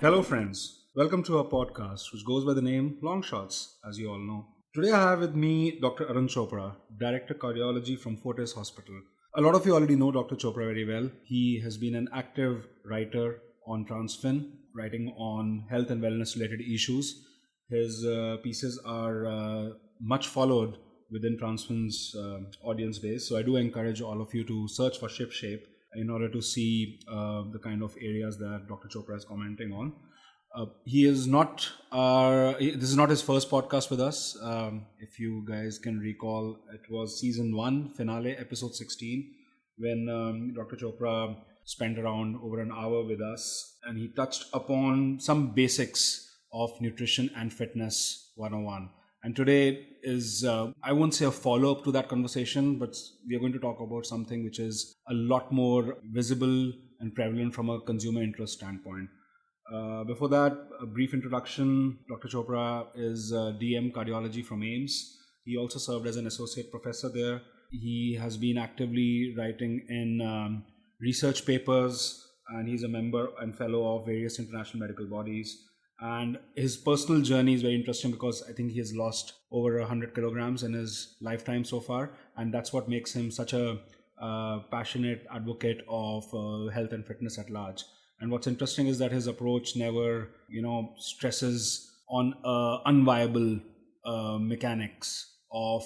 Hello, friends. Welcome to our podcast, which goes by the name Long Shots, as you all know. Today, I have with me Dr. Arun Chopra, Director Cardiology from Fortis Hospital. A lot of you already know Dr. Chopra very well. He has been an active writer on TransFin, writing on health and wellness related issues. His pieces are much followed within TransFin's audience base. So I do encourage all of you to search for ShipShape in order to see the kind of areas that Dr. Chopra is commenting on. He is not, this is not his first podcast with us. If you guys can recall, it was season 1, finale, episode 16, when Dr. Chopra spent around over an hour with us, and he touched upon some basics of nutrition and fitness 101. And today is, I won't say a follow-up to that conversation, but we are going to talk about something which is a lot more visible and prevalent from a consumer interest standpoint. Before that, a brief introduction. Dr. Chopra is DM Cardiology from AIIMS. He also served as an associate professor there. He has been actively writing in research papers, and he's a member and fellow of various international medical bodies. And his personal journey is very interesting because I think he has lost over 100 kilograms in his lifetime so far. And that's what makes him such a passionate advocate of health and fitness at large. And what's interesting is that his approach never, stresses on unviable mechanics of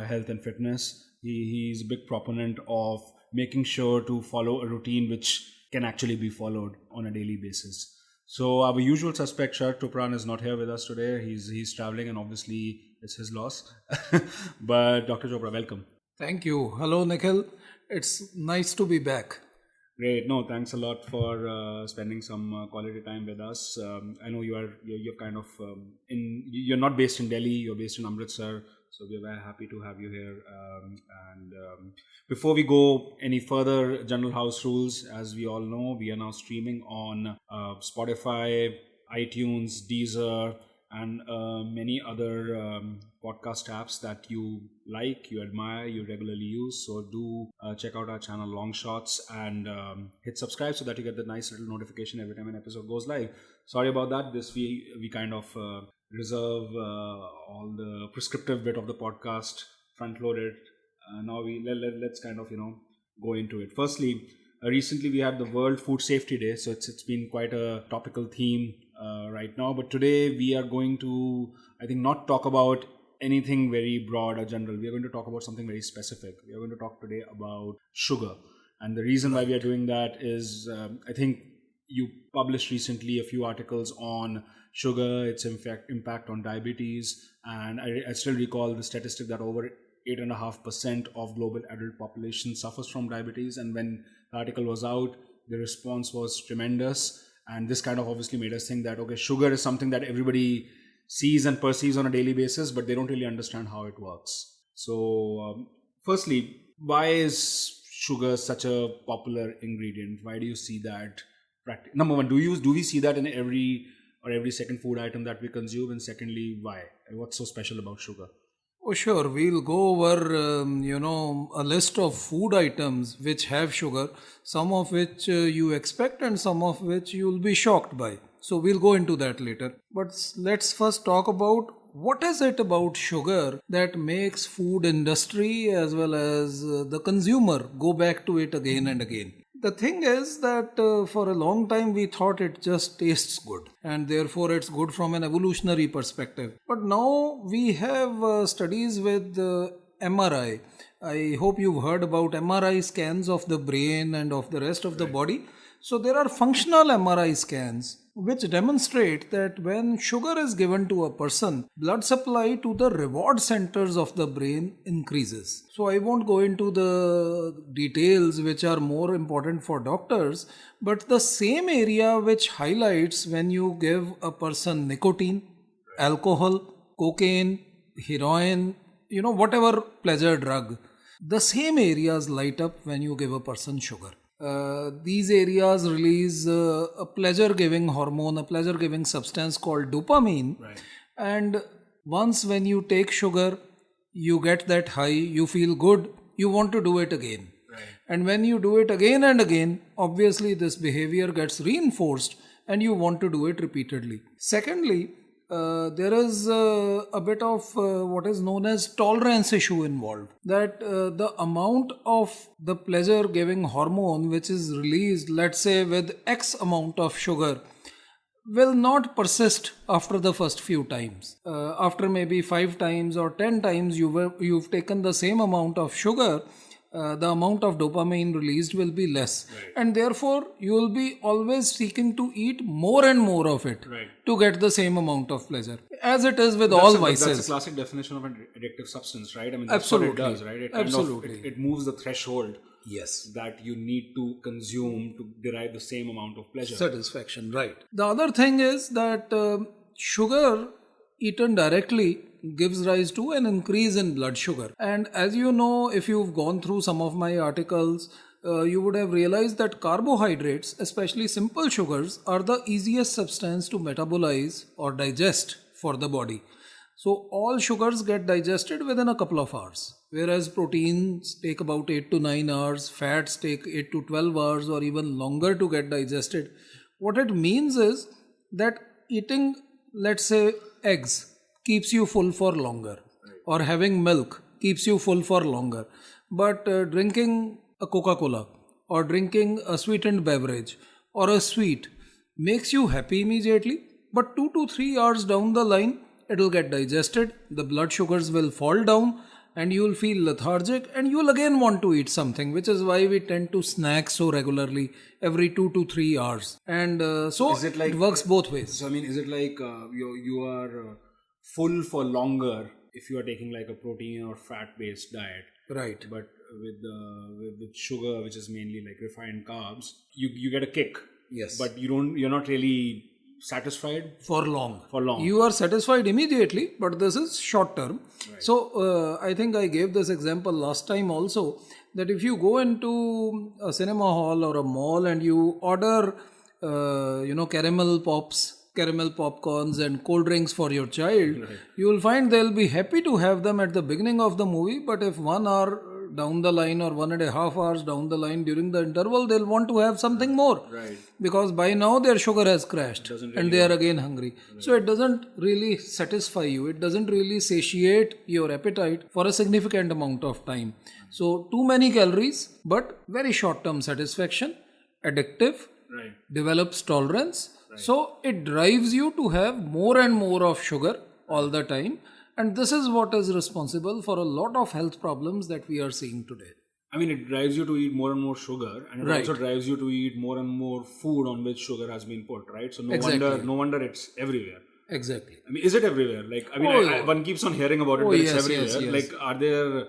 health and fitness. He's a big proponent of making sure to follow a routine which can actually be followed on a daily basis. So our usual suspect, Sharat Tupran, is not here with us today. He's traveling, and obviously it's his loss. But Dr. Chopra, welcome. Thank you. Hello, Nikhil. It's nice to be back. Great. No, thanks a lot for spending some quality time with us. I know you're kind of you're not based in Delhi. You're based in Amritsar. So we're very happy to have you here. Before we go any further, general house rules. As we all know, we are now streaming on Spotify, iTunes, Deezer, and many other podcast apps that you like, you admire, you regularly use. So do check out our channel Long Shots and hit subscribe so that you get the nice little notification every time an episode goes live. Sorry about that. This we kind of reserve all the prescriptive bit of the podcast, front load it. Now let's kind of go into it. Firstly, recently we had the World Food Safety Day, so it's been quite a topical theme right now. But today we are going to, I think, not talk about anything very broad or general. We are going to talk about something very specific. We are going to talk today about sugar. And the reason why we are doing that is, I think you published recently a few articles on sugar, its impact on diabetes. And I still recall the statistic that over 8.5% of global adult population suffers from diabetes. And when the article was out, the response was tremendous. And this kind of obviously made us think that, okay, sugar is something that everybody sees and perceives on a daily basis, but they don't really understand how it works. So firstly, why is sugar such a popular ingredient? Why do you see that? Number one, do we see that in every second food item that we consume? And secondly, why? What's so special about sugar? Oh, sure. We'll go over, a list of food items which have sugar, some of which you expect and some of which you'll be shocked by. So we'll go into that later. But let's first talk about what is it about sugar that makes food industry as well as the consumer go back to it again and again. The thing is that for a long time we thought it just tastes good and therefore it's good from an evolutionary perspective. But now we have studies with MRI. I hope you've heard about MRI scans of the brain and of the rest of the body. So there are functional MRI scans which demonstrate that when sugar is given to a person, blood supply to the reward centers of the brain increases. So I won't go into the details which are more important for doctors, but the same area which highlights when you give a person nicotine, alcohol, cocaine, heroin, whatever pleasure drug, the same areas light up when you give a person sugar. These areas release a pleasure-giving hormone, a pleasure-giving substance called dopamine. Right. And once when you take sugar, you get that high, you feel good, you want to do it again. Right. And when you do it again and again, obviously this behavior gets reinforced and you want to do it repeatedly. Secondly, there is a bit of what is known as tolerance issue involved. That the amount of the pleasure giving hormone which is released, let's say with X amount of sugar, will not persist after the first few times. After maybe 5 times or 10 times you've taken the same amount of sugar, the amount of dopamine released will be less. Right. And therefore, you will be always seeking to eat more and more of it Right. to get the same amount of pleasure. As it is with all vices. That's a classic definition of an addictive substance, right? I mean, that's Absolutely. what it does, right? It Absolutely. it moves the threshold Yes. that you need to consume to derive the same amount of pleasure. Satisfaction, right. The other thing is that sugar eaten directly gives rise to an increase in blood sugar. And as you know, if you've gone through some of my articles, you would have realized that carbohydrates, especially simple sugars, are the easiest substance to metabolize or digest for the body. So all sugars get digested within a couple of hours, whereas proteins take about 8 to 9 hours, fats take 8 to 12 hours or even longer to get digested. What it means is that eating, let's say, eggs keeps you full for longer, or having milk keeps you full for longer. But drinking a Coca-Cola or drinking a sweetened beverage or a sweet makes you happy immediately, but 2 to 3 hours down the line, it will get digested, the blood sugars will fall down, and you will feel lethargic, and you will again want to eat something, which is why we tend to snack so regularly every 2 to 3 hours. And so it works both ways. So, I mean, is it like you are full for longer if you are taking like a protein or fat-based diet? Right. But with sugar, which is mainly like refined carbs, you get a kick. Yes. But you're not really satisfied for long. For long. You are satisfied immediately, but this is short term. Right. So I think I gave this example last time also, that if you go into a cinema hall or a mall and you order caramel popcorns and cold drinks for your child, right, you will find they'll be happy to have them at the beginning of the movie, but if 1 hour down the line or 1.5 hours down the line during the interval, they'll want to have something more. Right. Because by now their sugar has crashed and they are again hungry. Right. So it doesn't really satisfy you. It doesn't really satiate your appetite for a significant amount of time. So too many calories, but very short-term satisfaction, addictive, right, develops tolerance. Right. So it drives you to have more and more of sugar all the time. And this is what is responsible for a lot of health problems that we are seeing today. I mean, it drives you to eat more and more sugar, and it right, also drives you to eat more and more food on which sugar has been put, right? So no wonder it's everywhere. Exactly. I mean, is it everywhere? Like, I mean, one keeps on hearing about it, but it's everywhere. Yes. Like, are there?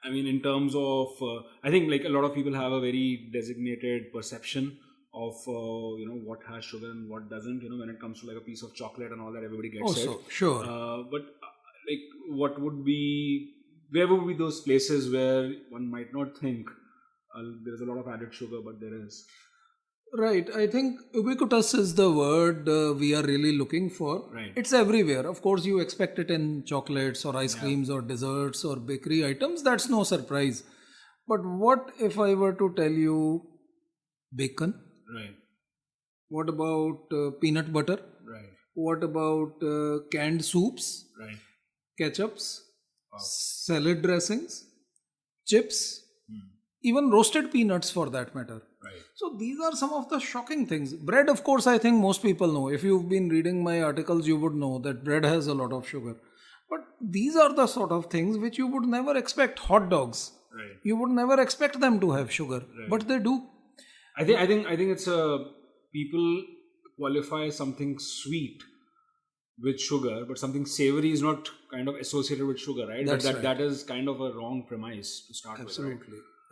I mean, in terms of, I think like a lot of people have a very designated perception of what has sugar and what doesn't, when it comes to like a piece of chocolate and all that, everybody gets it. Sure. But like, where would be those places where one might not think there's a lot of added sugar, but there is? Right. I think ubiquitous is the word we are really looking for. Right. It's everywhere. Of course, you expect it in chocolates or ice creams or desserts or bakery items. That's no surprise. But what if I were to tell you bacon? Right. What about peanut butter? Right. What about canned soups? Right. Ketchups? Salad dressings? Chips? Even roasted peanuts for that matter. Right. So these are some of the shocking things. Bread, of course, I think most people know. If you've been reading my articles, you would know that bread has a lot of sugar. But these are the sort of things which you would never expect. Hot dogs. Right. You would never expect them to have sugar, but they do. I think it's people qualify something sweet with sugar, but something savory is not kind of associated with sugar, right? That is kind of a wrong premise to start with. Right?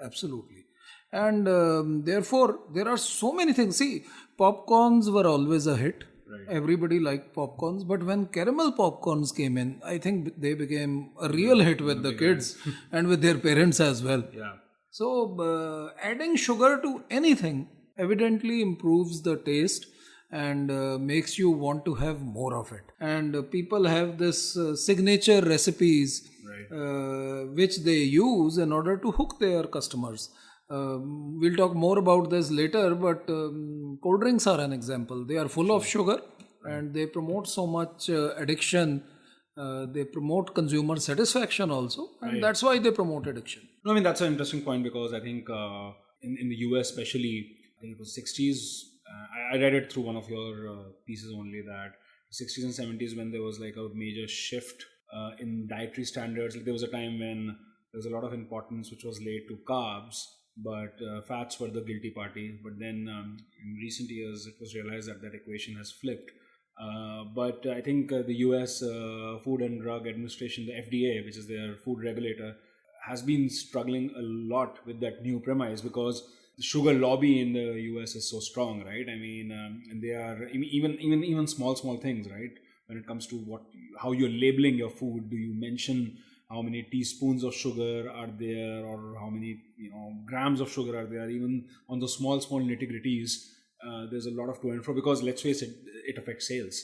Absolutely. And therefore, there are so many things. See, popcorns were always a hit. Right. Everybody liked popcorns, but when caramel popcorns came in, I think they became a real hit with the kids and with their parents as well. Yeah. So, adding sugar to anything evidently improves the taste and makes you want to have more of it. And people have this signature recipes which they use in order to hook their customers. We'll talk more about this later, but cold drinks are an example. They are full of sugar and they promote so much addiction. They promote consumer satisfaction also, and that's why they promote addiction. No, I mean, that's an interesting point because I think in the US especially, I think it was 60s, I read it through one of your pieces only, that 60s and 70s when there was like a major shift in dietary standards. Like there was a time when there was a lot of importance which was laid to carbs, but fats were the guilty party. But then in recent years it was realized that that equation has flipped. But I think the US Food and Drug Administration, the FDA, which is their food regulator, has been struggling a lot with that new premise because the sugar lobby in the US is so strong, right? I mean, and they are even small things, right? When it comes to how you're labeling your food, do you mention how many teaspoons of sugar are there, or how many grams of sugar are there? Even on the small nitty-gritties, there's a lot of to and fro because let's face it, it affects sales.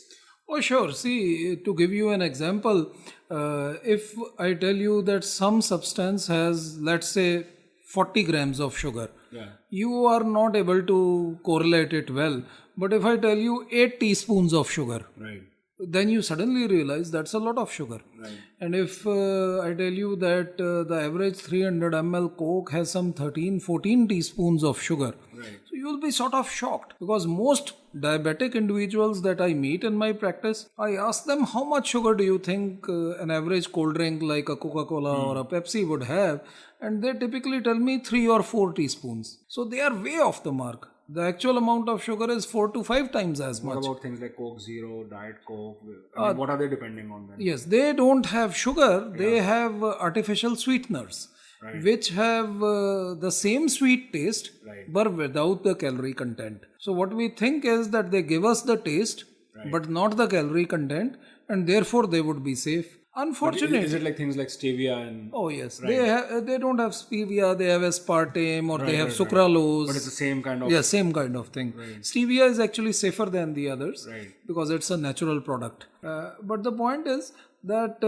Oh, sure. See, to give you an example, if I tell you that some substance has, let's say, 40 grams of sugar, you are not able to correlate it well. But if I tell you 8 teaspoons of sugar, then you suddenly realize that's a lot of sugar. And if I tell you that the average 300 ml Coke has some 13-14 teaspoons of sugar, so you will be sort of shocked, because most diabetic individuals that I meet in my practice, I ask them, how much sugar do you think an average cold drink like a Coca-Cola or a Pepsi would have? And they typically tell me 3 or 4 teaspoons. So they are way off the mark. The actual amount of sugar is 4 to 5 times as much. What about things like Coke Zero, Diet Coke? I mean, what are they depending on then? Yes, they don't have sugar. They have artificial sweeteners, which have the same sweet taste, but without the calorie content. So what we think is that they give us the taste, but not the calorie content, and therefore they would be safe. Unfortunately, is it like things like stevia and? Oh yes, they don't have stevia. They have aspartame, or they have sucralose. But it's the same kind of. Yeah, same kind of thing. Stevia is actually safer than the others because it's a natural product. But the point is that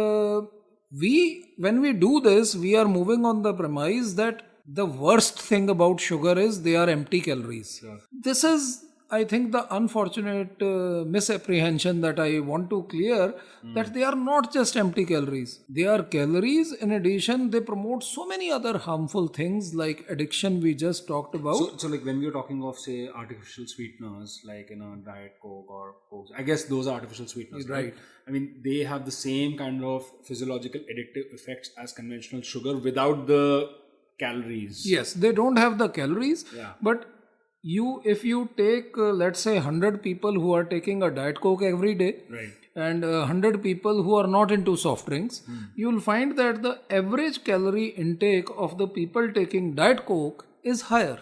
when we do this, we are moving on the premise that the worst thing about sugar is they are empty calories. This is, I think, the unfortunate misapprehension that I want to clear, that they are not just empty calories. They are calories. In addition, they promote so many other harmful things like addiction we just talked about. So like when we are talking of, say, artificial sweeteners, like Diet Coke or Coke, I guess those are artificial sweeteners, right? I mean, they have the same kind of physiological addictive effects as conventional sugar without the calories. Yes, they don't have the calories, but if you take, let's say, 100 people who are taking a Diet Coke every day, and 100 people who are not into soft drinks, you will find that the average calorie intake of the people taking Diet Coke is higher.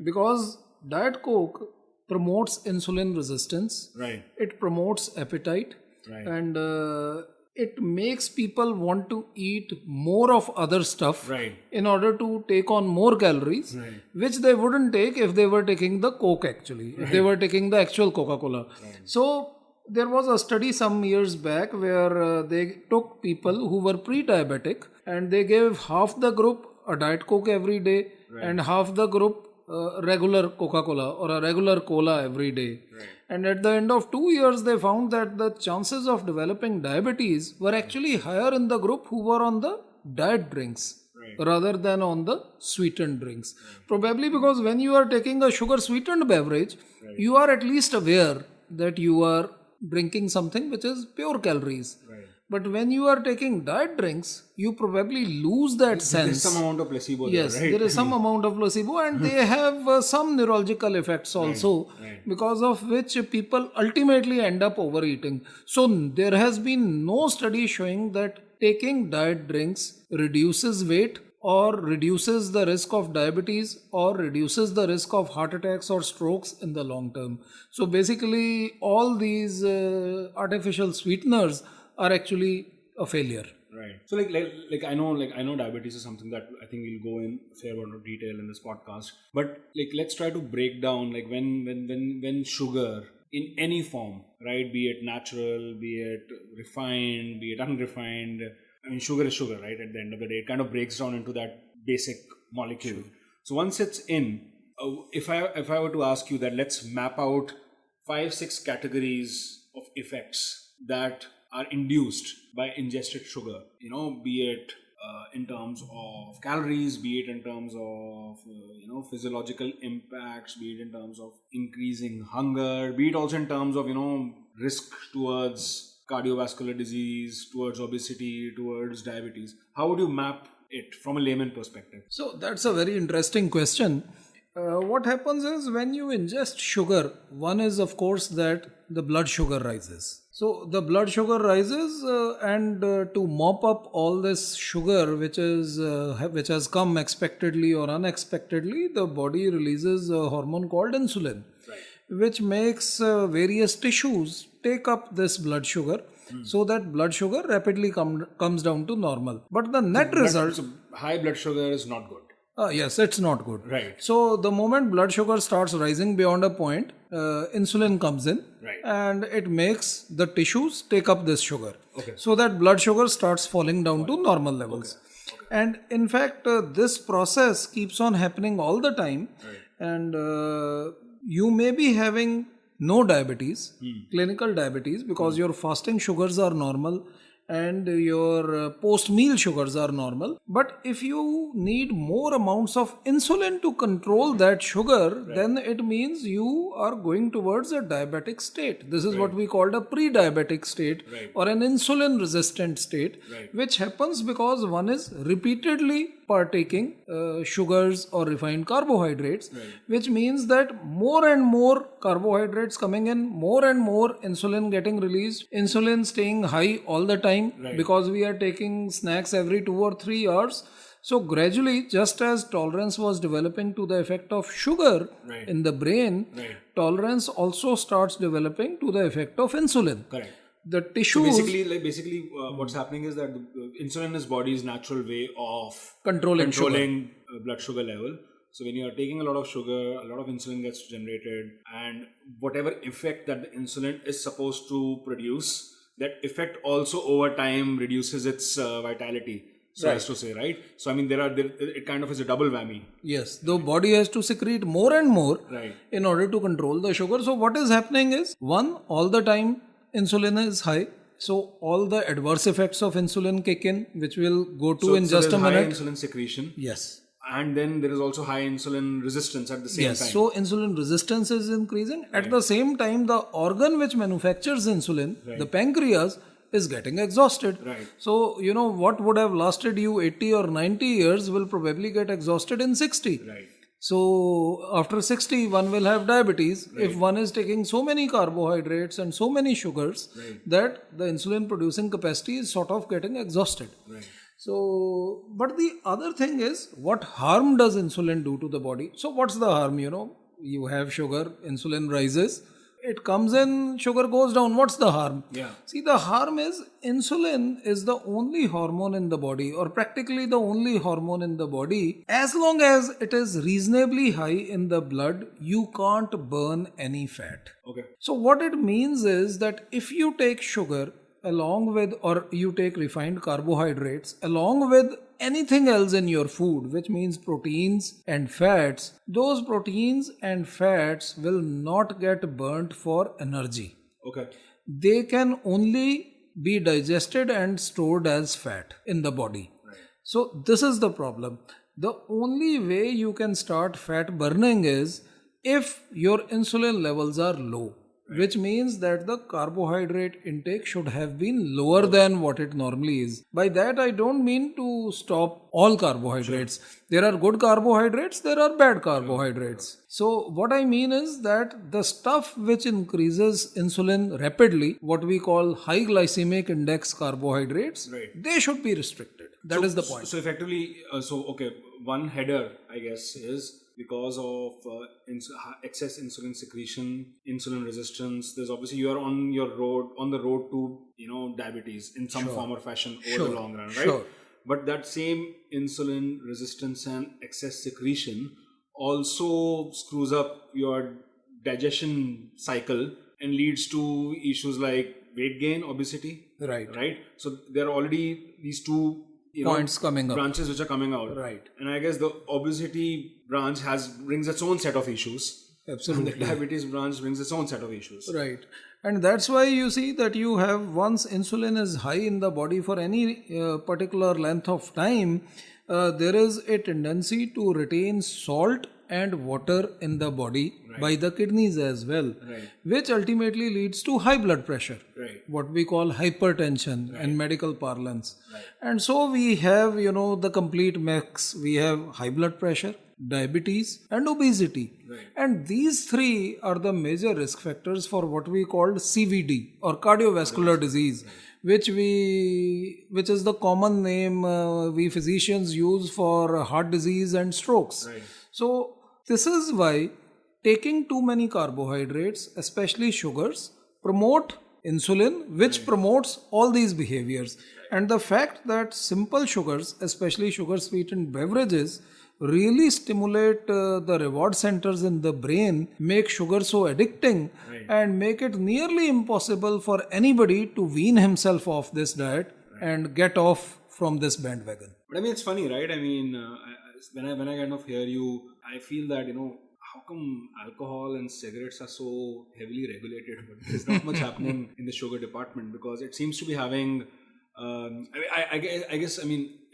Because Diet Coke promotes insulin resistance, it promotes appetite, and it makes people want to eat more of other stuff in order to take on more calories, which they wouldn't take if they were taking the Coke actually, if they were taking the actual Coca-Cola. So there was a study some years back where they took people who were pre-diabetic and they gave half the group a Diet Coke every day and half the group regular Coca-Cola or a regular cola every day. And at the end of 2 years, they found that the chances of developing diabetes were actually higher in the group who were on the diet drinks rather than on the sweetened drinks. Probably because when you are taking a sugar sweetened beverage, you are at least aware that you are drinking something which is pure calories. But when you are taking diet drinks, you probably lose that sense. There's some amount of placebo there, right? There is some amount of placebo, and they have some neurological effects also, because of which people ultimately end up overeating. So there has been no study showing that taking diet drinks reduces weight or reduces the risk of diabetes or reduces the risk of heart attacks or strokes in the long term. So basically all these artificial sweeteners are actually a failure. So like I know diabetes is something that I think we'll go in a fair amount of detail in this podcast. But like let's try to break down like when sugar in any form, right? Be it natural, be it refined, be it unrefined. I mean, sugar is sugar, right? At the end of the day, it kind of breaks down into that basic molecule. So once it's in, if I were to ask you that, let's map out 5-6 categories of effects that are induced by ingested sugar, be it in terms of calories, be it in terms of physiological impacts, be it in terms of increasing hunger, be it also in terms of risk towards cardiovascular disease, towards obesity, towards diabetes. How would you map it from a layman perspective? So that's a very interesting question. What happens is when you ingest sugar, one is of course that the blood sugar rises. So the blood sugar rises, and to mop up all this sugar which has come expectedly or unexpectedly, the body releases a hormone called insulin, which makes various tissues take up this blood sugar, so that blood sugar rapidly comes down to normal. But the net result... So high blood sugar is not good. Yes, it's not good. Right. So the moment blood sugar starts rising beyond a point, insulin comes in, Right. and it makes the tissues take up this sugar. Okay. So that blood sugar starts falling down to normal levels. Okay. And in fact, this process keeps on happening all the time. Right. And you may be having no diabetes, clinical diabetes, because your fasting sugars are normal and your post-meal sugars are normal. But if you need more amounts of insulin to control that sugar, then it means you are going towards a diabetic state. This is what we call a pre-diabetic state or an insulin-resistant state, which happens because one is repeatedly partaking sugars or refined carbohydrates, which means that more and more carbohydrates coming in, more and more insulin getting released, insulin staying high all the time because we are taking snacks every 2 or 3 hours. So gradually, just as tolerance was developing to the effect of sugar in the brain, tolerance also starts developing to the effect of insulin. Correct. The tissues... So basically, what's happening is that the insulin is body's natural way of controlling blood sugar level. So when you are taking a lot of sugar, a lot of insulin gets generated, and whatever effect that the insulin is supposed to produce, that effect also over time reduces its vitality. So as to say, right? So I mean, it kind of is a double whammy. Yes, the body has to secrete more and more in order to control the sugar. So what is happening is, one, all the time insulin is high. So all the adverse effects of insulin kick in, which we'll go to in just a minute. High insulin secretion. Yes. And then there is also high insulin resistance at the same time. So insulin resistance is increasing. At the same time, the organ which manufactures insulin, the pancreas, is getting exhausted. So, what would have lasted you 80 or 90 years will probably get exhausted in 60. So after 60, one will have diabetes if one is taking so many carbohydrates and so many sugars that the insulin producing capacity is sort of getting exhausted. So, but the other thing is, what harm does insulin do to the body? So what's the harm? You have sugar, insulin rises, it comes in, sugar goes down. What's the harm? See, the harm is insulin is the only hormone in the body, or practically the only hormone in the body. As long as it is reasonably high in the blood, you can't burn any fat. So what it means is that if you take sugar along with, or you take refined carbohydrates along with anything else in your food, which means proteins and fats, those proteins and fats will not get burnt for energy. They can only be digested and stored as fat in the body. So this is the problem. The only way you can start fat burning is if your insulin levels are low. Which means that the carbohydrate intake should have been lower than what it normally is. By that, I don't mean to stop all carbohydrates. There are good carbohydrates, there are bad carbohydrates. So what I mean is that the stuff which increases insulin rapidly, what we call high glycemic index carbohydrates, they should be restricted. That is the point. So effectively, one header, I guess, is because of excess insulin secretion, insulin resistance. There's obviously you are on the road to diabetes in some form or fashion over the long run, right? But that same insulin resistance and excess secretion also screws up your digestion cycle and leads to issues like weight gain, obesity. Right. So there are already these two points coming up. branches which are coming out. Right. And I guess the obesity branch brings its own set of issues. Absolutely. And the diabetes branch brings its own set of issues. Right. And that's why you see that you have, once insulin is high in the body for any particular length of time, there is a tendency to retain salt and water in the body by the kidneys as well, which ultimately leads to high blood pressure, what we call hypertension in medical parlance. And so we have, the complete mix. We have high blood pressure, diabetes and obesity. And these three are the major risk factors for what we call CVD or cardiovascular disease, which is the common name we physicians use for heart disease and strokes. So this is why taking too many carbohydrates, especially sugars, promote insulin, which promotes all these behaviors. And the fact that simple sugars, especially sugar-sweetened beverages, really stimulate the reward centers in the brain, make sugar so addicting, and make it nearly impossible for anybody to wean himself off this diet and get off from this bandwagon. But I mean, it's funny, right? I mean, when I kind of hear you, I feel that, how come alcohol and cigarettes are so heavily regulated, but there's not much happening in the sugar department, because it seems to be having, I guess,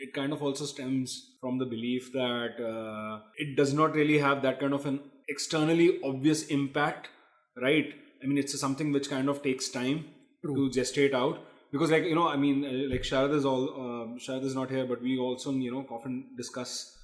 it kind of also stems from the belief that it does not really have that kind of an externally obvious impact, right? I mean, it's something which kind of takes time to gestate out. Because like Sharad is not here, but we also often discuss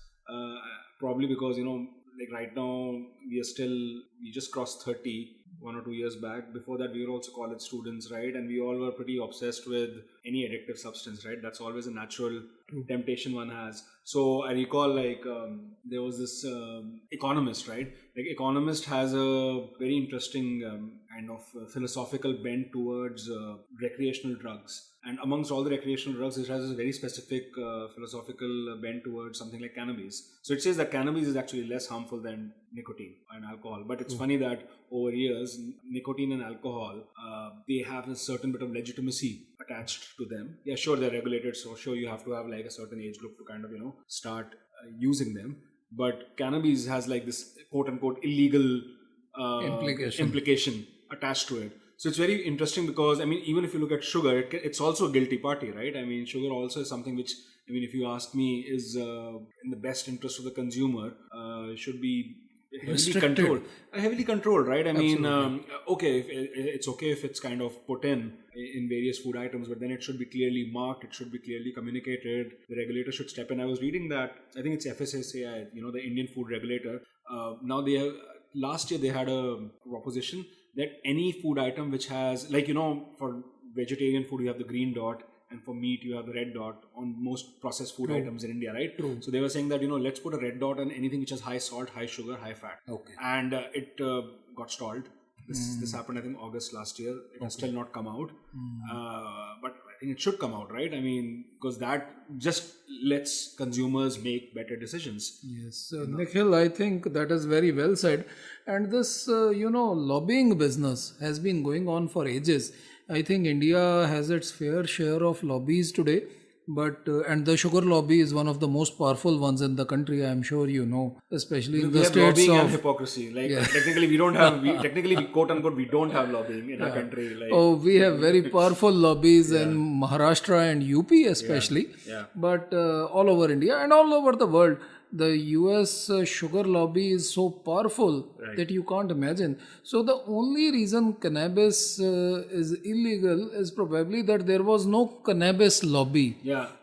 probably because like right now we just crossed 30 1 or 2 years back. Before that we were also college students, right? And we all were pretty obsessed with any addictive substance, right? That's always a natural temptation one has. So I recall there was this economist, right? Like Economist has a very interesting kind of philosophical bent towards recreational drugs. And amongst all the recreational drugs, it has a very specific philosophical bent towards something like cannabis. So it says that cannabis is actually less harmful than nicotine and alcohol. But it's funny that over years, nicotine and alcohol, they have a certain bit of legitimacy attached to them. Yeah, sure, they're regulated. So sure, you have to have like a certain age group to kind of, start using them. But cannabis has like this quote unquote illegal implication attached to it. So it's very interesting because, even if you look at sugar, it's also a guilty party, right? Sugar also is something which, if you ask me, is in the best interest of the consumer, should be heavily controlled, right? Okay, it's okay if it's kind of put in various food items, but then it should be clearly marked, it should be clearly communicated, the regulator should step in. I was reading that, I think it's FSSAI, the Indian food regulator. Now last year they had a proposition that any food item which has, for vegetarian food you have the green dot, and for meat you have the red dot on most processed food items in India, right? So they were saying that, let's put a red dot on anything which has high salt, high sugar, high fat. And it got stalled. This happened, I think, August last year. It has still not come out. But I think it should come out, right? Because that just lets consumers make better decisions. Yes, Nikhil, I think that is very well said. And this, lobbying business has been going on for ages. I think India has its fair share of lobbies today. But and the sugar lobby is one of the most powerful ones in the country. I am sure you know, especially in the states lobbying of and hypocrisy. Technically, we don't have. Quote unquote, we don't have lobbying in our country. We have very powerful lobbies in Maharashtra and UP, especially. But all over India and all over the world, the US sugar lobby is so powerful that you can't imagine. So the only reason cannabis is illegal is probably that there was no cannabis lobby.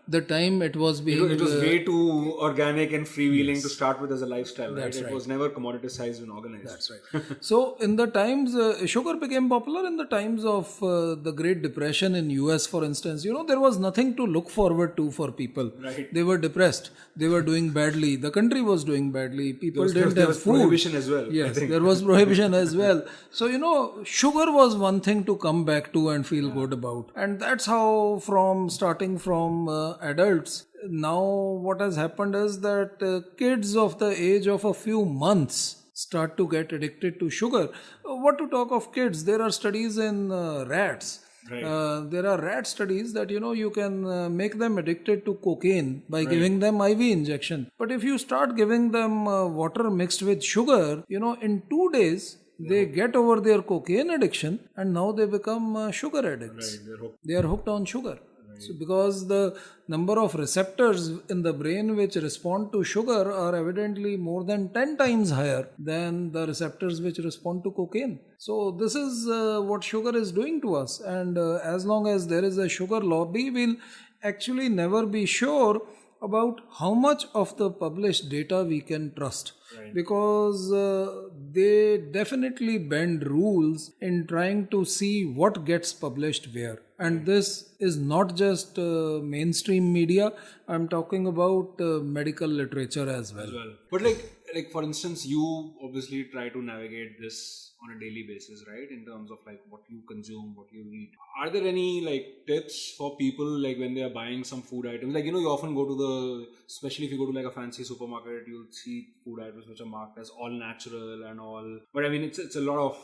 The time it was being... It was way too organic and freewheeling to start with as a lifestyle, right? It was never commoditized and organized. That's right. So in the times, sugar became popular in the times of the Great Depression in US, for instance. There was nothing to look forward to for people. They were depressed. They were doing badly. The country was doing badly. People didn't have food. Prohibition as well. Yes, there was prohibition as well. So, sugar was one thing to come back to and feel good about. And that's how starting from adults, now what has happened is that kids of the age of a few months start to get addicted to sugar. What to talk of kids? There are studies in rats Right. There are rat studies that you can make them addicted to cocaine by giving them IV injection. But if you start giving them water mixed with sugar, in 2 days they get over their cocaine addiction and now they become sugar addicts. Right. They're hooked. They are hooked on sugar. So because the number of receptors in the brain which respond to sugar are evidently more than 10 times higher than the receptors which respond to cocaine. So this is what sugar is doing to us. And as long as there is a sugar lobby, we'll actually never be sure about how much of the published data we can trust. Right. Because they definitely bend rules in trying to see what gets published where. And this is not just mainstream media. I'm talking about medical literature as well. But like for instance, you obviously try to navigate this on a daily basis, right? In terms of like what you consume, what you eat. Are there any like tips for people like when they are buying some food items? Like, you often go to especially if you go to like a fancy supermarket, you'll see food items which are marked as all natural and all. But I mean, it's a lot of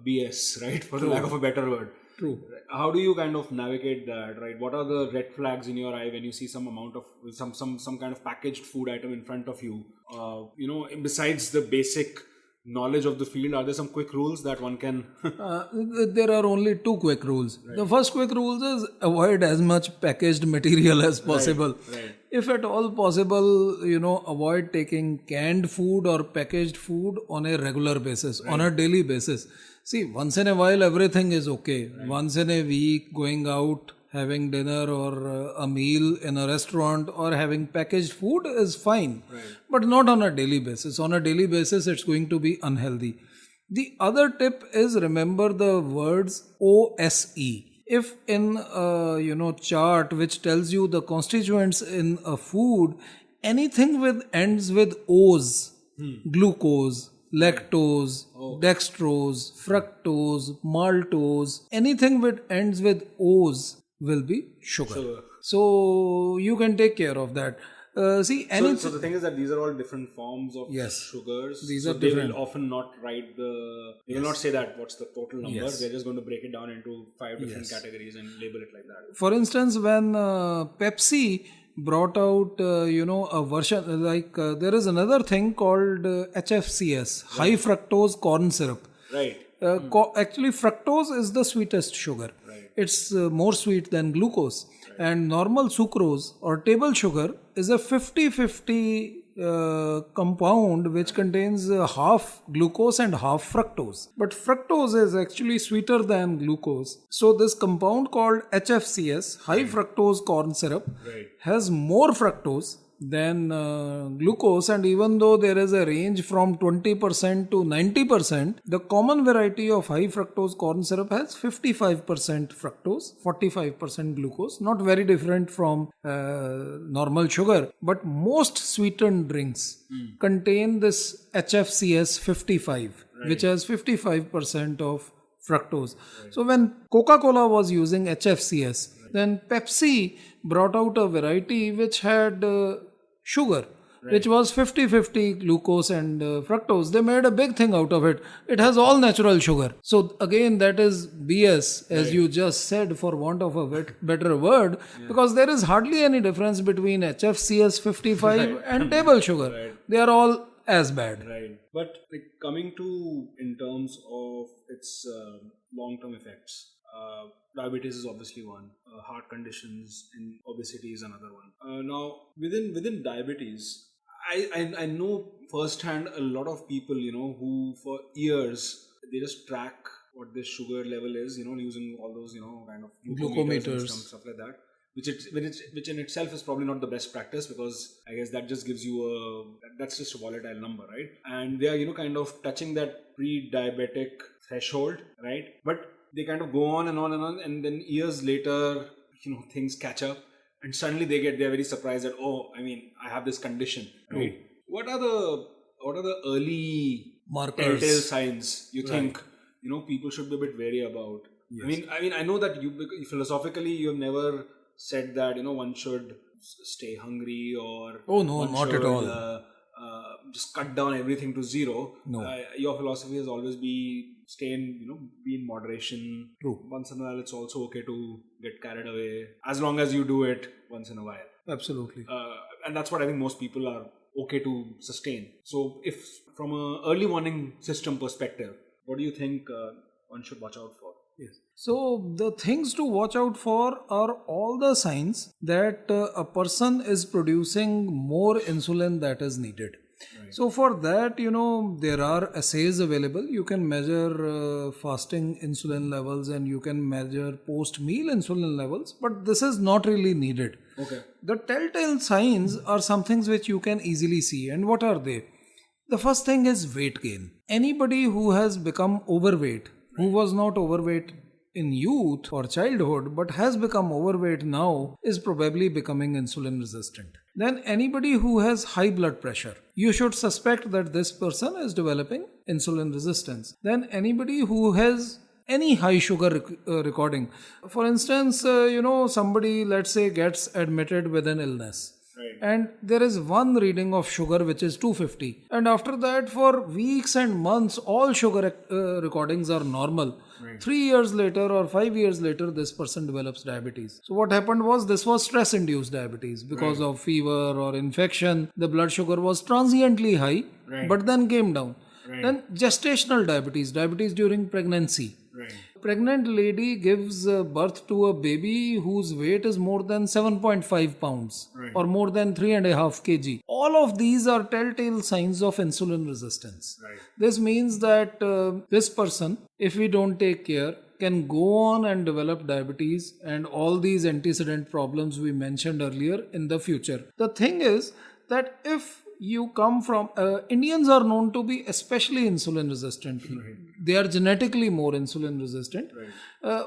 BS, right? For the lack of a better word. True. How do you kind of navigate that, right? What are the red flags in your eye when you see some amount of some kind of packaged food item in front of you? Besides the basic knowledge of the field, are there some quick rules that one can? There are only 2 quick rules. Right. The first quick rule is avoid as much packaged material as possible. Right. If at all possible, avoid taking canned food or packaged food on a regular basis, on a daily basis. See, once in a while everything is okay. Right. Once in a week, going out, having dinner or a meal in a restaurant or having packaged food is fine. Right. But not on a daily basis. On a daily basis, it's going to be unhealthy. The other tip is remember the words OSE. If in a chart which tells you the constituents in a food, anything ends with O's, glucose, lactose, dextrose, fructose, maltose, anything which ends with O's will be sugar. So you can take care of that. So the thing is that these are all different forms of sugars. These are they different. Will often not write they will not say that what's the total number. Yes. They're just going to break it down into 5 different categories and label it like that. For instance, when Pepsi brought out, a version like there is another thing called HFCS, high fructose corn syrup. Right. Actually, fructose is the sweetest sugar. Right. It's more sweet than glucose. Right. And normal sucrose or table sugar is a 50-50 compound which contains half glucose and half fructose. But fructose is actually sweeter than glucose. So this compound called HFCS, high fructose corn syrup, has more fructose than glucose, and even though there is a range from 20% to 90%, the common variety of high fructose corn syrup has 55% fructose, 45% glucose, not very different from normal sugar. But most sweetened drinks contain this HFCS 55, which has 55% of fructose. So when Coca-Cola was using HFCS, then Pepsi brought out a variety which had sugar, which was 50-50 glucose and fructose. They made a big thing out of it. It has all natural sugar. So again, that is BS, as you just said, for want of a better word, because there is hardly any difference between HFCS 55 and table sugar. They are all as bad. Right. But coming to in terms of its long-term effects, diabetes is obviously one. Heart conditions and obesity is another one. Now, within diabetes, I know firsthand a lot of people, who for years they just track what their sugar level is, using all those, kind of glucometers and stuff like that. Which in itself is probably not the best practice, because I guess that just gives you that's just a volatile number, right? And they are, kind of touching that pre-diabetic threshold, right? But they kind of go on and on and on, and then years later, things catch up, and suddenly they're very surprised that, I have this condition, right? What are the early markers, telltale signs you think people should be a bit wary about? Yes. I know that you philosophically you have never said that one should stay hungry or not at all. just cut down everything to zero. No. Your philosophy has always be in moderation. True. Once in a while, it's also okay to get carried away, as long as you do it once in a while. Absolutely. And that's what I think most people are okay to sustain. So if from a early warning system perspective, what do you think one should watch out for? Yes. So the things to watch out for are all the signs that a person is producing more insulin that is needed. Right. So for that, there are assays available. You can measure fasting insulin levels and you can measure post-meal insulin levels, but this is not really needed. Okay. The telltale signs are some things which you can easily see. And what are they? The first thing is weight gain. Anybody who has become overweight, who was not overweight in youth or childhood but has become overweight now, is probably becoming insulin resistant. Then anybody who has high blood pressure, you should suspect that this person is developing insulin resistance. Then anybody who has any high sugar recording, for instance, somebody, let's say, gets admitted with an illness. Right. And there is one reading of sugar which is 250, and after that for weeks and months all sugar recordings are normal. Right. 3 years later or 5 years later this person develops diabetes. So what happened was, this was stress induced diabetes because of fever or infection. The blood sugar was transiently high, but then came down. Then gestational diabetes during pregnancy. Right. Pregnant lady gives birth to a baby whose weight is more than 7.5 pounds or more than 3.5 kg. All of these are telltale signs of insulin resistance. Right. This means that this person, if we don't take care, can go on and develop diabetes and all these antecedent problems we mentioned earlier in the future. The thing is that if you come from Indians are known to be especially insulin resistant. They are genetically more insulin resistant.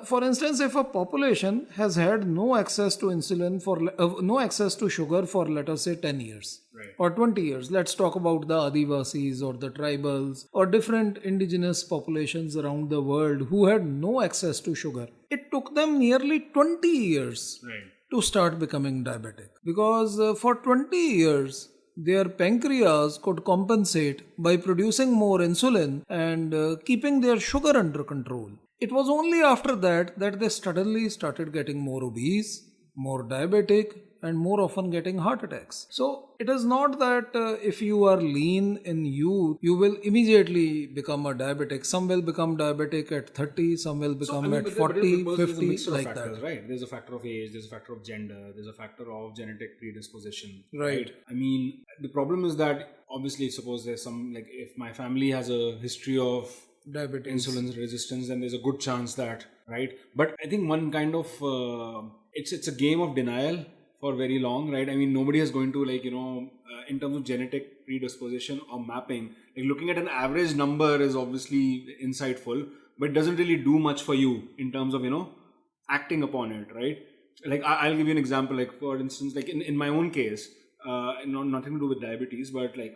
For instance, if a population has had no access to insulin for no access to sugar for, let us say, 10 years or 20 years, let's talk about the Adivasis or the tribals or different indigenous populations around the world who had no access to sugar. It took them nearly 20 years to start becoming diabetic, because for 20 years their pancreas could compensate by producing more insulin and keeping their sugar under control. It was only after that they suddenly started getting more obese, more diabetic, and more often getting heart attacks. So it is not that if you are lean in youth, you will immediately become a diabetic. Some will become diabetic at 30, some will become at 40, 50, like factors, that. Right? There's a factor of age, there's a factor of gender, there's a factor of genetic predisposition. Right. I mean, the problem is that obviously, suppose there's some, like if my family has a history of Diabetes. insulin resistance, then there's a good chance that, right? But I think one kind of, it's a game of denial for very long, right? I mean, nobody is going to in terms of genetic predisposition or mapping, like looking at an average number is obviously insightful, but it doesn't really do much for you in terms of, acting upon it, right? Like I'll give you an example, like for instance, like in my own case, nothing to do with diabetes, but like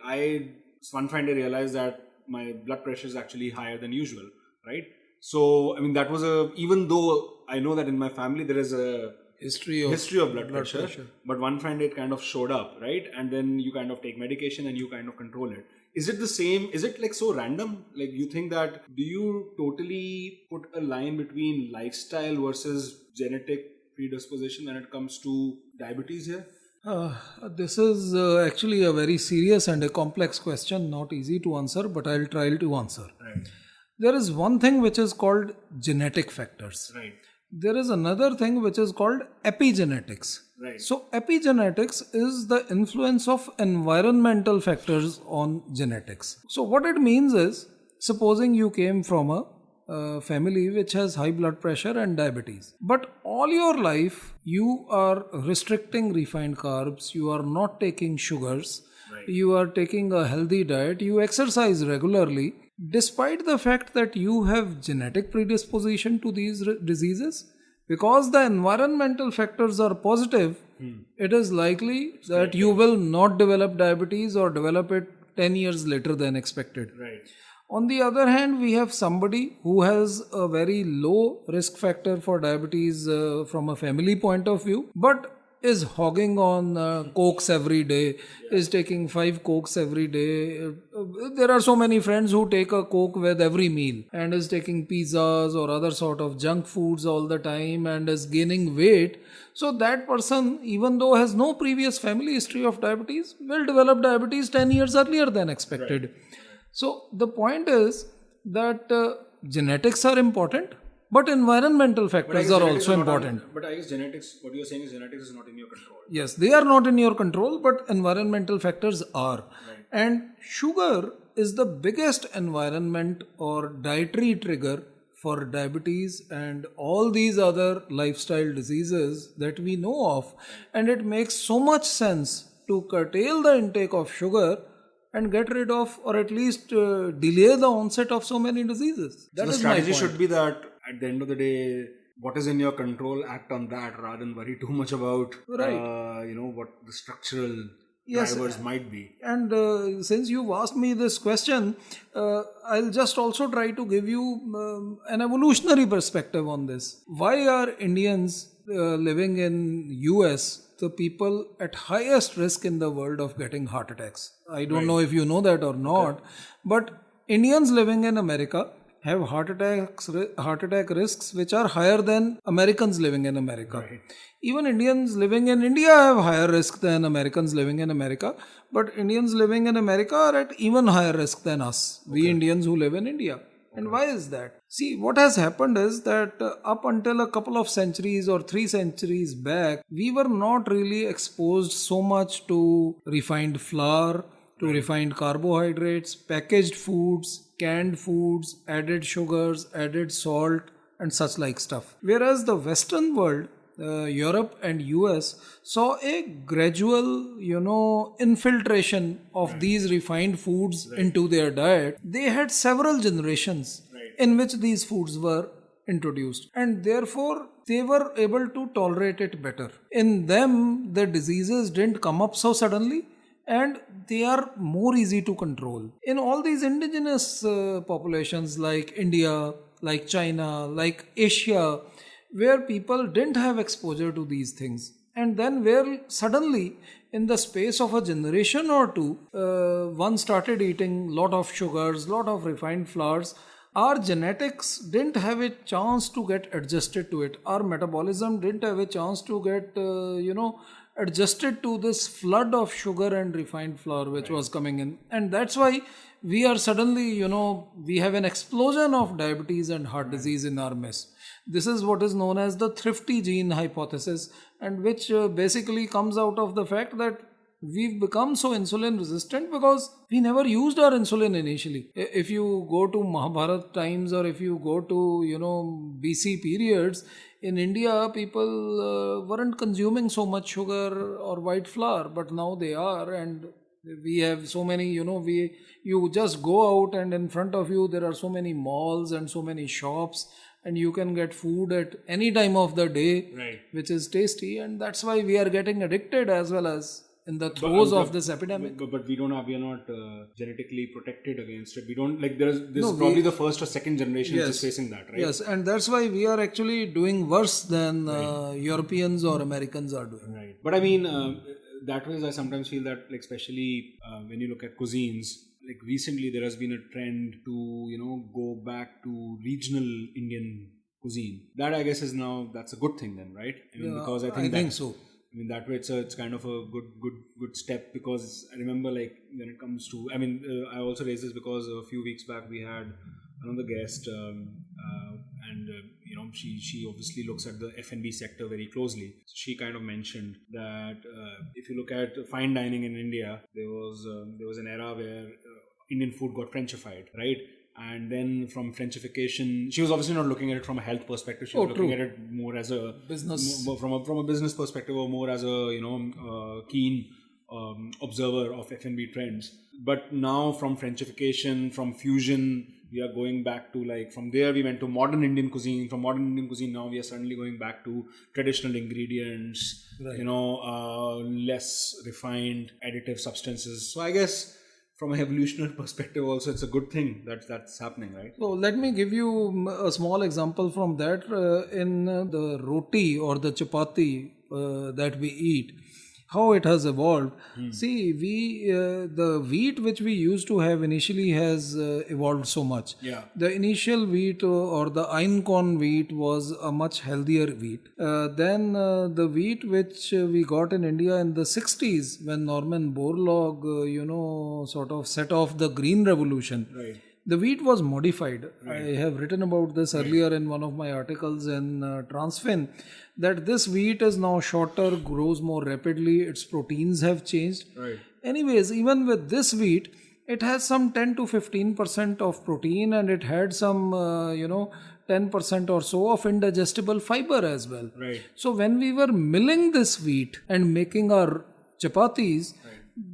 one fine day realized that my blood pressure is actually higher than usual, right? So, I mean, that was even though I know that in my family there is a history of blood pressure, but one fine day it kind of showed up, right? And then you kind of take medication and you kind of control it. Is it the same? Is it like so random? Like, you think that, do you totally put a line between lifestyle versus genetic predisposition when it comes to diabetes here? This is actually a very serious and a complex question, not easy to answer, but I'll try to answer. Right. There is one thing which is called genetic factors. Right. There is another thing which is called epigenetics. Right. So epigenetics is the influence of environmental factors on genetics. So what it means is, supposing you came from a family which has high blood pressure and diabetes, but all your life you are restricting refined carbs, you are not taking sugars, you are taking a healthy diet, you exercise regularly, despite the fact that you have genetic predisposition to these diseases, because the environmental factors are positive, it is likely that you will not develop diabetes or develop it 10 years later than expected. Right. On the other hand, we have somebody who has a very low risk factor for diabetes from a family point of view, but is hogging on cokes every day, is taking 5 cokes every day. There are so many friends who take a coke with every meal and is taking pizzas or other sort of junk foods all the time and is gaining weight. So that person, even though has no previous family history of diabetes, will develop diabetes 10 years earlier than expected. Right. So the point is that genetics are important, but environmental factors are also important. But I guess genetics, what you're saying is genetics is not in your control. Yes, they are not in your control, but environmental factors are. Right. And sugar is the biggest environment or dietary trigger for diabetes and all these other lifestyle diseases that we know of. And it makes so much sense to curtail the intake of sugar and get rid of, or at least delay the onset of so many diseases. So the strategy should be that at the end of the day, what is in your control, act on that rather than worry too much about, what the structural drivers might be. And since you've asked me this question, I'll just also try to give you an evolutionary perspective on this. Why are Indians living in US the people at highest risk in the world of getting heart attacks? I don't know if you know that or not, but Indians living in America have heart attack risks which are higher than Americans living in America. Right. Even Indians living in India have higher risk than Americans living in America, but Indians living in America are at even higher risk than us, we Indians who live in India. And why is that? See, what has happened is that up until a couple of centuries or 3 centuries back, we were not really exposed so much to refined flour, to refined carbohydrates, packaged foods, canned foods, added sugars, added salt, and such like stuff. Whereas the Western world, Europe and US, saw a gradual, infiltration of these refined foods into their diet. They had several generations in which these foods were introduced, and therefore they were able to tolerate it better. In them, the diseases didn't come up so suddenly, and they are more easy to control. In all these indigenous populations like India, like China, like Asia, where people didn't have exposure to these things, and then where suddenly in the space of a generation or two, one started eating lot of sugars, lot of refined flours, our genetics didn't have a chance to get adjusted to it. Our metabolism didn't have a chance to get, adjusted to this flood of sugar and refined flour which was coming in. And that's why we are suddenly, we have an explosion of diabetes and heart disease in our midst. This is what is known as the thrifty gene hypothesis, and which basically comes out of the fact that we've become so insulin resistant because we never used our insulin initially. If you go to Mahabharata times, or if you go to, BC periods, in India, people weren't consuming so much sugar or white flour, but now they are, and we have so many, you just go out and in front of you, there are so many malls and so many shops, and you can get food at any time of the day, which is tasty, and that's why we are getting addicted as well as in the throes of this epidemic. But we are not genetically protected against it. We don't, this is probably the first or second generation which is facing that, right? Yes, and that's why we are actually doing worse than Europeans or Americans are doing. Right. But I mean, that way I sometimes feel that, especially when you look at cuisines, recently there has been a trend to, go back to regional Indian cuisine. That I guess that's a good thing then, right? Because I think so. That way it's kind of a good step, because I remember when it comes to, I also raised this because a few weeks back we had another guest, and she obviously looks at the F&B sector very closely. So she kind of mentioned that if you look at fine dining in India, there was an era where Indian food got Frenchified, right? And then from Frenchification, she was obviously not looking at it from a health perspective. She was looking at it more as a business, from a business perspective, or more as a keen observer of F&B trends. But now from Frenchification, from fusion, we are going back to from there we went to modern Indian cuisine. From modern Indian cuisine, now we are suddenly going back to traditional ingredients, less refined additive substances. So I guess from an evolutionary perspective also, it's a good thing that's happening, right? So let me give you a small example from that. In the roti or the chapati, that we eat, how it has evolved. See, the wheat which we used to have initially has evolved so much. Yeah. The initial wheat or the einkorn wheat was a much healthier wheat. Then the wheat which we got in India in the 60s when Norman Borlaug, sort of set off the Green Revolution. Right. The wheat was modified. I have written about this earlier in one of my articles in Transfin, that this wheat is now shorter, grows more rapidly, its proteins have changed. Right. Anyways, even with this wheat, it has some 10 to 15% of protein, and it had some, 10% or so of indigestible fiber as well. Right. So when we were milling this wheat and making our chapatis,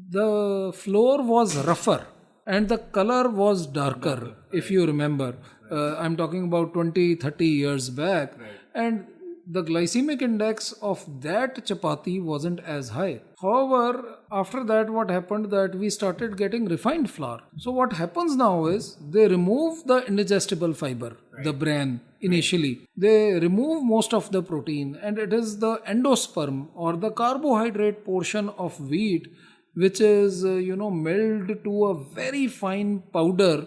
the flour was rougher and the color was darker, if you remember. I'm talking about 20-30 years back. And the glycemic index of that chapati wasn't as high. However, after that, what happened that we started getting refined flour. So what happens now is they remove the indigestible fiber, the bran initially. They remove most of the protein, and it is the endosperm or the carbohydrate portion of wheat which is milled to a very fine powder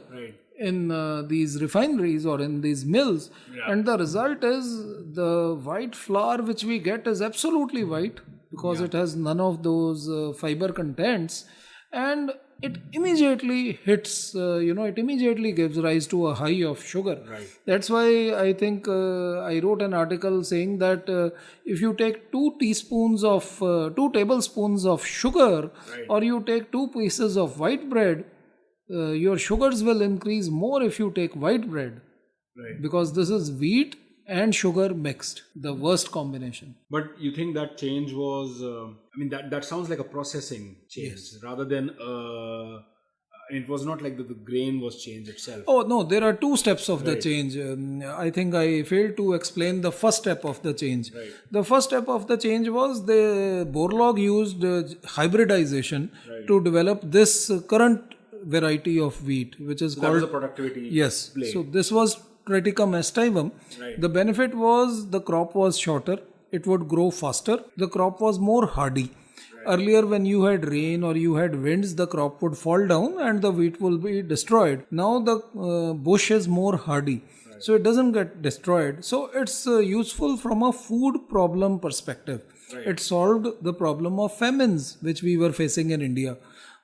in these refineries or in these mills, and the result is the white flour which we get is absolutely white because it has none of those fiber contents, and it immediately hits, it immediately gives rise to a high of sugar. That's why I think I wrote an article saying that if you take 2 tablespoons of sugar, or you take 2 pieces of white bread, your sugars will increase more if you take white bread. Because this is wheat and sugar mixed, the worst combination. But you think that change was, that sounds like a processing change rather than, it was not like the grain was changed itself. Oh, no, there are 2 steps of the change. I think I failed to explain the first step of the change. The first step of the change was the Borlaug used hybridization to develop this current variety of wheat, which is called... That was a productivity play. So this was Triticum aestivum. The benefit was the crop was shorter, it would grow faster, the crop was more hardy. Earlier, when you had rain or you had winds, the crop would fall down and the wheat will be destroyed. Now the bush is more hardy, so it doesn't get destroyed. So it's useful from a food problem perspective. It solved the problem of famines which we were facing in India.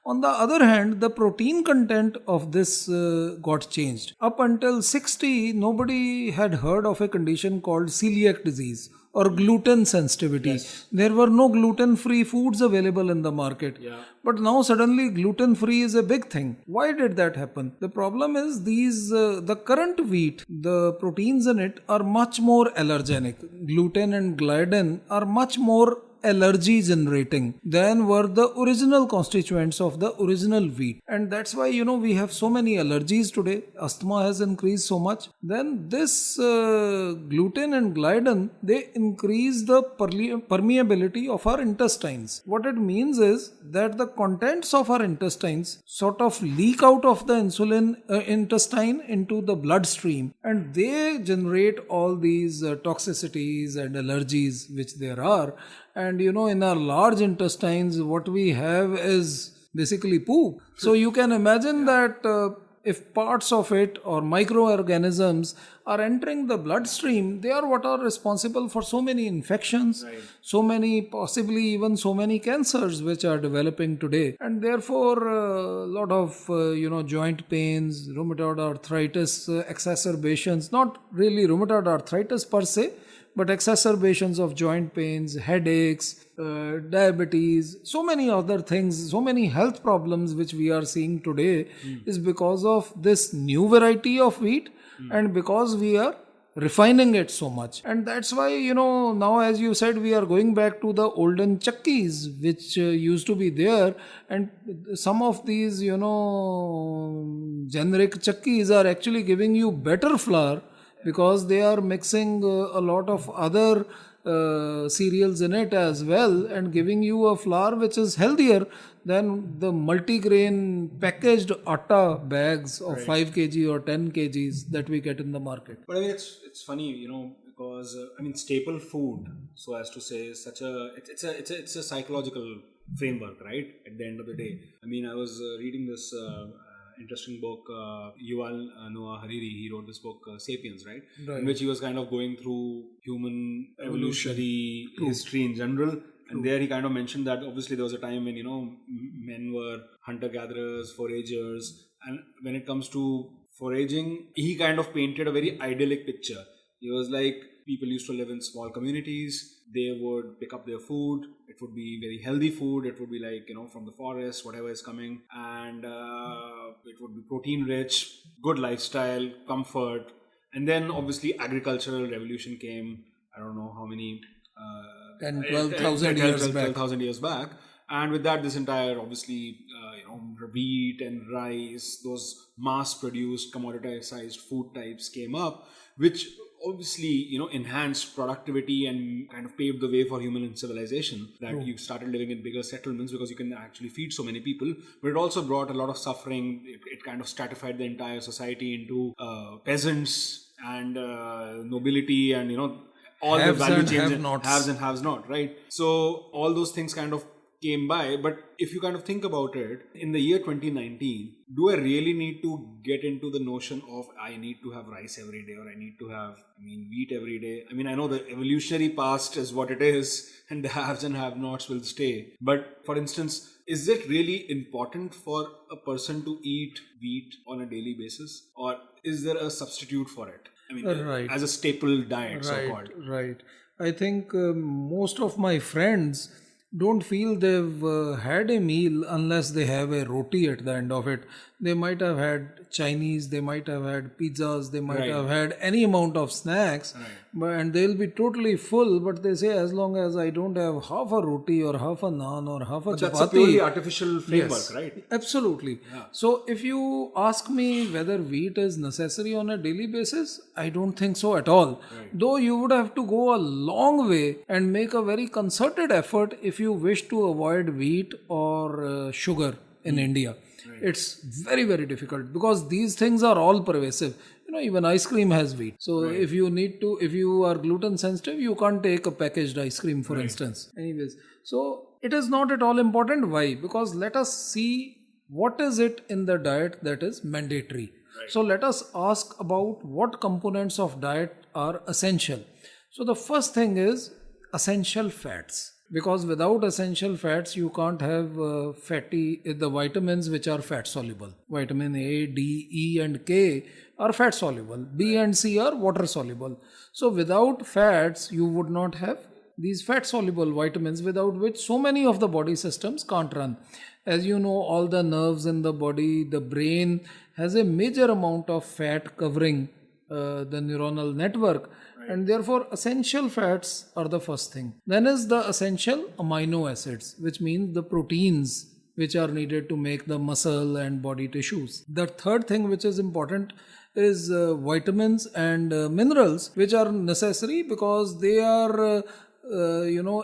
On the other hand, the protein content of this got changed. Up until 60, nobody had heard of a condition called celiac disease or gluten sensitivity. There were no gluten-free foods available in the market. But now suddenly gluten-free is a big thing. Why did that happen? The problem is the current wheat, the proteins in it are much more allergenic. Gluten and gliadin are much more allergy generating than were the original constituents of the original wheat, and that's why we have so many allergies today. Asthma has increased so much. Then this gluten and gliadin, they increase the permeability of our intestines. What it means is that the contents of our intestines sort of leak out of the intestine into the bloodstream, and they generate all these toxicities and allergies which there are. And in our large intestines, what we have is basically poop. So you can imagine that if parts of it or microorganisms are entering the bloodstream, they are what are responsible for so many infections, so many, possibly even so many cancers which are developing today. And therefore, a lot of, joint pains, rheumatoid arthritis exacerbations, not really rheumatoid arthritis per se, but exacerbations of joint pains, headaches, diabetes, so many other things, so many health problems which we are seeing today is because of this new variety of wheat and because we are refining it so much. And that's why, now as you said, we are going back to the olden chakkis which used to be there, and some of these, generic chakkis are actually giving you better flour because they are mixing a lot of other cereals in it as well and giving you a flour which is healthier than the multigrain packaged atta bags of 5 kg or 10 kgs that we get in the market. But it's funny, because staple food, so as to say, is such a it's a psychological framework, right? At the end of the day, I was reading this interesting book, Yuval Noah Harari. He wrote this book, Sapiens, right? In which he was kind of going through human evolutionary history in general. And there he kind of mentioned that obviously there was a time when, men were hunter-gatherers, foragers. And when it comes to foraging, he kind of painted a very idyllic picture. He was like, people used to live in small communities. They would pick up their food. It would be very healthy food. It would be like, from the forest, whatever is coming. And it would be protein rich, good lifestyle, comfort. And then obviously agricultural revolution came. I don't know how many... 10, 12,000 years back. 12,000 years back. And with that, this entire, obviously, wheat and rice, those mass-produced, commoditized food types came up, which obviously, enhanced productivity and kind of paved the way for human civilization, that you started living in bigger settlements because you can actually feed so many people. But it also brought a lot of suffering. It kind of stratified the entire society into peasants and nobility and, all the value chains, haves and haves not, right? So all those things kind of came by. But if you kind of think about it, in the year 2019, do I really need to get into the notion of I need to have rice every day, or I need to have wheat every day? I know the evolutionary past is what it is, and the haves and have-nots will stay. But for instance, is it really important for a person to eat wheat on a daily basis, or is there a substitute for it? As a staple diet, so-called. Right. I think most of my friends don't feel they've had a meal unless they have a roti at the end of it. They might have had Chinese, they might have had pizzas, they might have had any amount of snacks, and they'll be totally full. But they say, as long as I don't have half a roti or half a naan or half a chapati. That's a purely artificial framework, right? Absolutely. Yeah. So if you ask me whether wheat is necessary on a daily basis, I don't think so at all. Though you would have to go a long way and make a very concerted effort if you wish to avoid wheat or sugar in India. It's very, very difficult because these things are all pervasive. Even ice cream has wheat. So if you are gluten sensitive, you can't take a packaged ice cream, for instance. Anyways, so it is not at all important. Why? Because let us see what is it in the diet that is mandatory. So let us ask about what components of diet are essential. So the first thing is essential fats. Because without essential fats, you can't have the vitamins which are fat soluble. Vitamin A, D, E and K are fat soluble. B and C are water soluble. So without fats, you would not have these fat soluble vitamins, without which so many of the body systems can't run. As you know, all the nerves in the body, the brain has a major amount of fat covering the neuronal network. And therefore, essential fats are the first thing. Then is the essential amino acids, which means the proteins which are needed to make the muscle and body tissues. The third thing which is important is vitamins and minerals, which are necessary because they are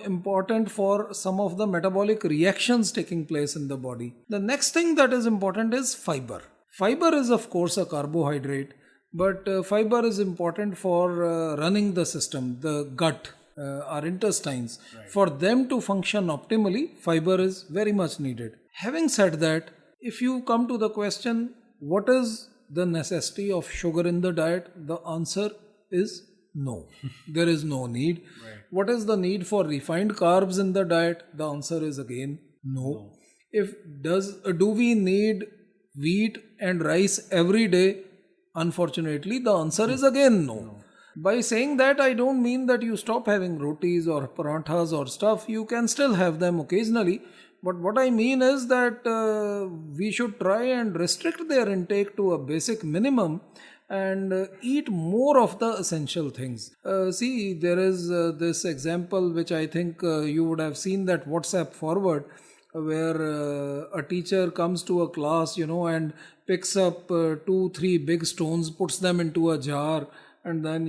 important for some of the metabolic reactions taking place in the body. The next thing that is important is fiber. Fiber is of course a carbohydrate. But fiber is important for running the system, the gut, our intestines. For them to function optimally, fiber is very much needed. Having said that, if you come to the question, what is the necessity of sugar in the diet? The answer is no. There is no need. What is the need for refined carbs in the diet? The answer is again no. Do we need wheat and rice every day? Unfortunately, the answer is again no. By saying that, I don't mean that you stop having rotis or paranthas or stuff. You can still have them occasionally. But what I mean is that we should try and restrict their intake to a basic minimum and eat more of the essential things. See, there is this example which I think you would have seen, that WhatsApp forward, where a teacher comes to a class, and picks up 2-3 big stones, puts them into a jar, and then,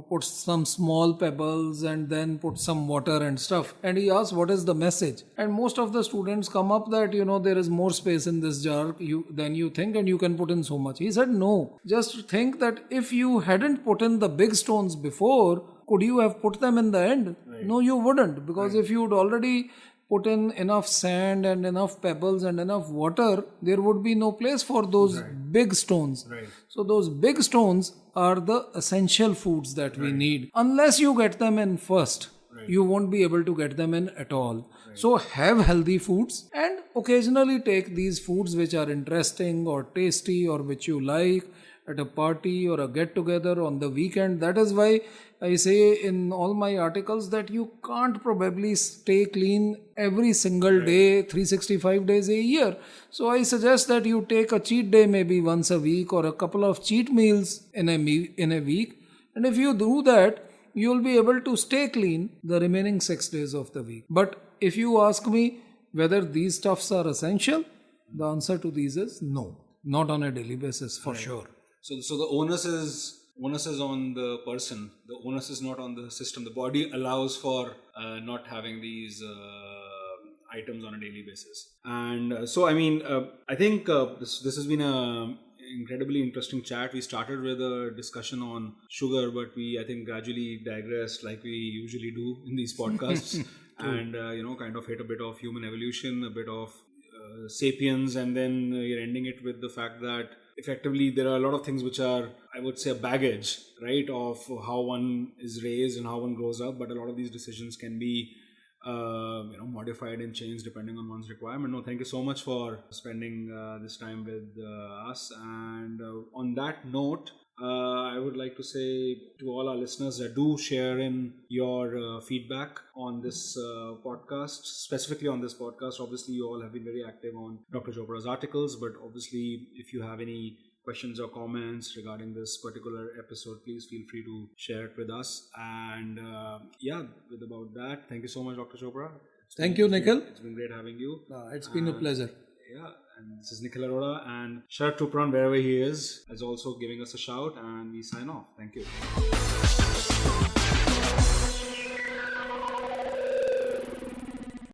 puts some small pebbles and then puts some water and stuff. And he asks, what is the message? And most of the students come up that, there is more space in this jar than you think, and you can put in so much. He said, no. Just think that if you hadn't put in the big stones before, Could you have put them in the end? Right. No, you wouldn't, because if you'd already put in enough sand and enough pebbles and enough water, there would be no place for those big stones. Right. So those big stones are the essential foods that we need. Unless you get them in first, you won't be able to get them in at all. So have healthy foods and occasionally take these foods which are interesting or tasty or which you like at a party or a get together on the weekend. That is why I say in all my articles that you can't probably stay clean every single day, 365 days a year. So I suggest that you take a cheat day maybe once a week or a couple of cheat meals in a week. And if you do that, you'll be able to stay clean the remaining 6 days of the week. But if you ask me whether these stuffs are essential, the answer to these is no, not on a daily basis for sure. So the onus is on the person. The onus is not on the system. The body allows for not having these items on a daily basis. And so, I mean, I think this has been a incredibly interesting chat. We started with a discussion on sugar, but we, I think, gradually digressed like we usually do in these podcasts, and kind of hit a bit of human evolution, a bit of sapiens, and then you're ending it with the fact that effectively there are a lot of things which are, I would say, a baggage, right, of how one is raised and how one grows up, but a lot of these decisions can be modified and changed depending on one's requirement. No, thank you so much for spending this time with us. And on that note, I would like to say to all our listeners that do share in your feedback on this podcast, specifically on this podcast. Obviously, you all have been very active on Dr. Chopra's articles, but obviously, if you have any questions or comments regarding this particular episode, please feel free to share it with us. And with about that, thank you so much, Dr. Chopra. Thank you, Nikhil. It's been great having you. It's been a pleasure. Yeah, and this is Nikhil Arora, and Sharat Tupran, wherever he is also giving us a shout, and we sign off. Thank you.